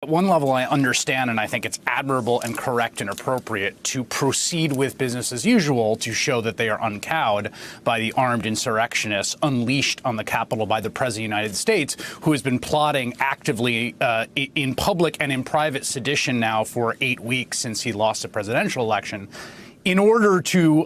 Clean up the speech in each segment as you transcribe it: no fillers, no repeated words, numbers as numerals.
one level, I understand, and I think it's admirable and correct and appropriate to proceed with business as usual to show that they are uncowed by the armed insurrectionists unleashed on the Capitol by the President of the United States, who has been plotting actively in public and in private sedition now for 8 weeks since he lost the presidential election, in order to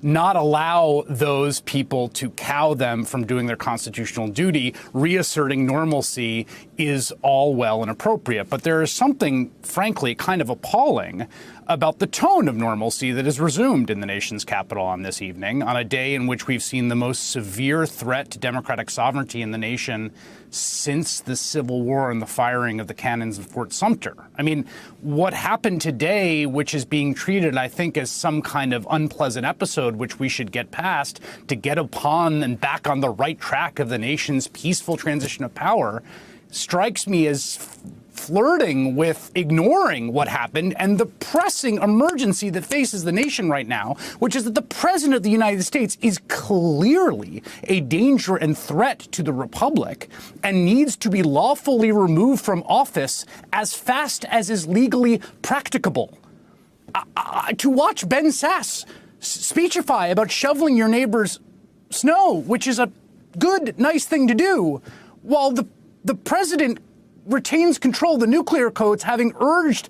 not allow those people to cow them from doing their constitutional duty. Reasserting normalcy is all well and appropriate. But there is something, frankly, kind of appalling about the tone of normalcy that is resumed in the nation's capital on this evening, on a day in which we've seen the most severe threat to democratic sovereignty in the nation since the Civil War and the firing of the cannons of Fort Sumter. I mean, what happened today, which is being treated, I think, as some kind of unpleasant episode, which we should get past to get upon and back on the right track of the nation's peaceful transition of power, strikes me as flirting with ignoring what happened and the pressing emergency that faces the nation right now, which is that the President of the United States is clearly a danger and threat to the Republic and needs to be lawfully removed from office as fast as is legally practicable. To watch Ben Sasse speechify about shoveling your neighbor's snow, which is a good, nice thing to do, while the president retains control of the nuclear codes, having urged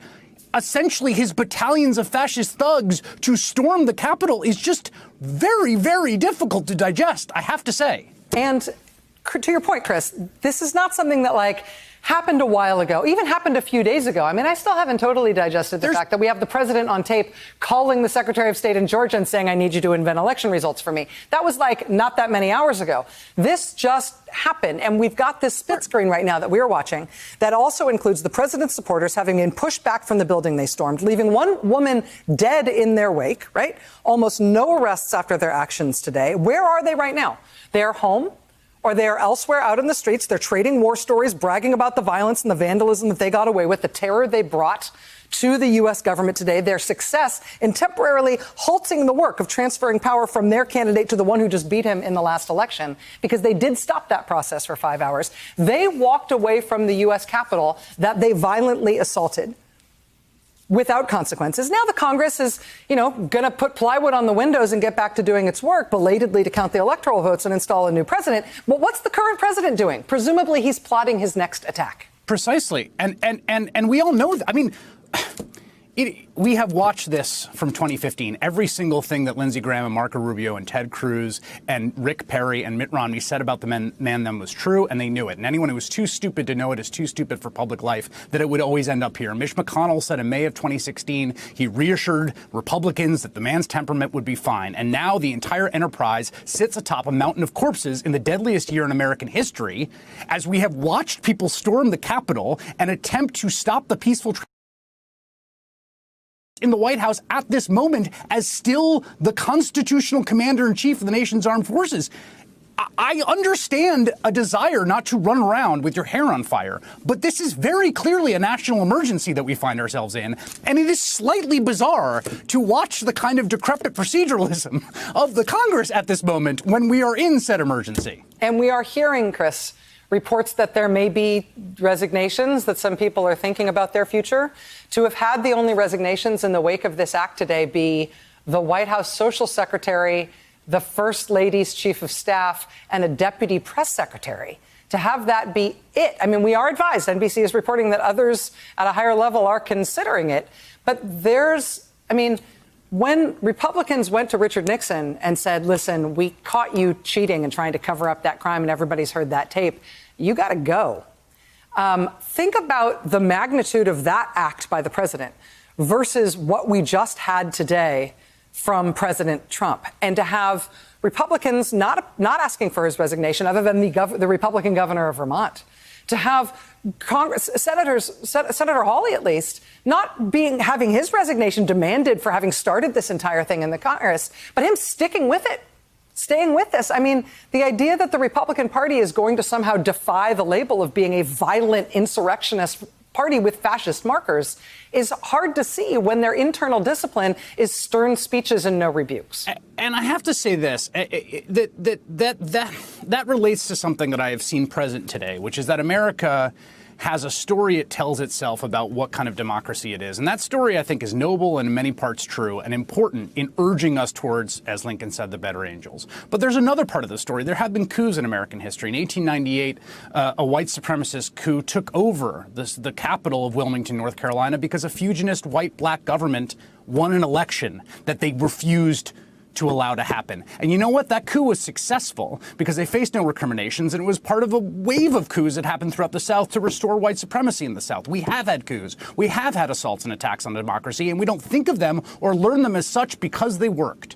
essentially his battalions of fascist thugs to storm the Capitol, is just very, very difficult to digest, I have to say. And to your point, Chris, this is not something that, happened a while ago, even happened a few days ago. I mean, I still haven't totally digested the fact that we have the president on tape calling the Secretary of State in Georgia and saying, I need you to invent election results for me. That was not that many hours ago. This just happened. And we've got this split screen right now that we're watching that also includes the president's supporters having been pushed back from the building they stormed, leaving one woman dead in their wake, right? Almost no arrests after their actions today. Where are they right now? They're home, or they're elsewhere out in the streets. They're trading war stories, bragging about the violence and the vandalism that they got away with, the terror they brought to the U.S. government today, their success in temporarily halting the work of transferring power from their candidate to the one who just beat him in the last election, because they did stop that process for 5 hours. They walked away from the U.S. Capitol that they violently assaulted without consequences. Now the Congress is, going to put plywood on the windows and get back to doing its work belatedly to count the electoral votes and install a new president. But what's the current president doing? Presumably he's plotting his next attack. Precisely. And we all know that. I mean, we have watched this from 2015. Every single thing that Lindsey Graham and Marco Rubio and Ted Cruz and Rick Perry and Mitt Romney said about the man them was true, and they knew it. And anyone who was too stupid to know it is too stupid for public life, that it would always end up here. Mitch McConnell said in May of 2016, he reassured Republicans that the man's temperament would be fine. And now the entire enterprise sits atop a mountain of corpses in the deadliest year in American history, as we have watched people storm the Capitol and attempt to stop the peaceful in the White House at this moment as still the constitutional commander-in-chief of the nation's armed forces. I understand a desire not to run around with your hair on fire, but this is very clearly a national emergency that we find ourselves in, and it is slightly bizarre to watch the kind of decrepit proceduralism of the Congress at this moment when we are in said emergency. And we are hearing, Chris, reports that there may be resignations, that some people are thinking about their future. To have had the only resignations in the wake of this act today be the White House social secretary, the First Lady's chief of staff, and a deputy press secretary, to have that be it. I mean, we are advised, NBC is reporting that others at a higher level are considering it. But when Republicans went to Richard Nixon and said, listen, we caught you cheating and trying to cover up that crime, and everybody's heard that tape, you got to go. Think about the magnitude of that act by the president versus what we just had today from President Trump. And to have Republicans not asking for his resignation, other than the Republican governor of Vermont, to have Congress, Senator Hawley at least, not having his resignation demanded for having started this entire thing in the Congress, but him sticking with it, staying with this. I mean, the idea that the Republican Party is going to somehow defy the label of being a violent insurrectionist party with fascist markers is hard to see when their internal discipline is stern speeches and no rebukes. And I have to say this, that relates to something that I have seen present today, which is that America has a story it tells itself about what kind of democracy it is. And that story, I think, is noble and in many parts true and important in urging us towards, as Lincoln said, the better angels. But there's another part of the story. There have been coups in American history. In 1898, a white supremacist coup took over the capital of Wilmington, North Carolina, because a fusionist white-black government won an election that they refused to allow to happen. And you know what? That coup was successful because they faced no recriminations, and it was part of a wave of coups that happened throughout the South to restore white supremacy in the South. We have had coups. We have had assaults and attacks on democracy, and we don't think of them or learn them as such because they worked.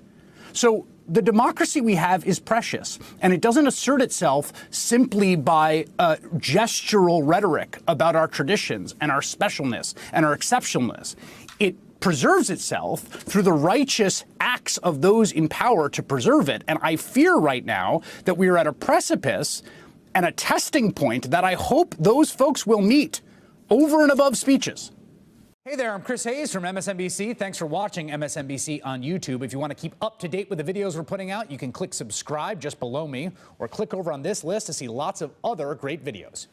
So the democracy we have is precious, and it doesn't assert itself simply by gestural rhetoric about our traditions and our specialness and our exceptionalness. It preserves itself through the righteous acts of those in power to preserve it. And I fear right now that we are at a precipice and a testing point that I hope those folks will meet over and above speeches. Hey there, I'm Chris Hayes from MSNBC. Thanks for watching MSNBC on YouTube. If you want to keep up to date with the videos we're putting out, you can click subscribe just below me or click over on this list to see lots of other great videos.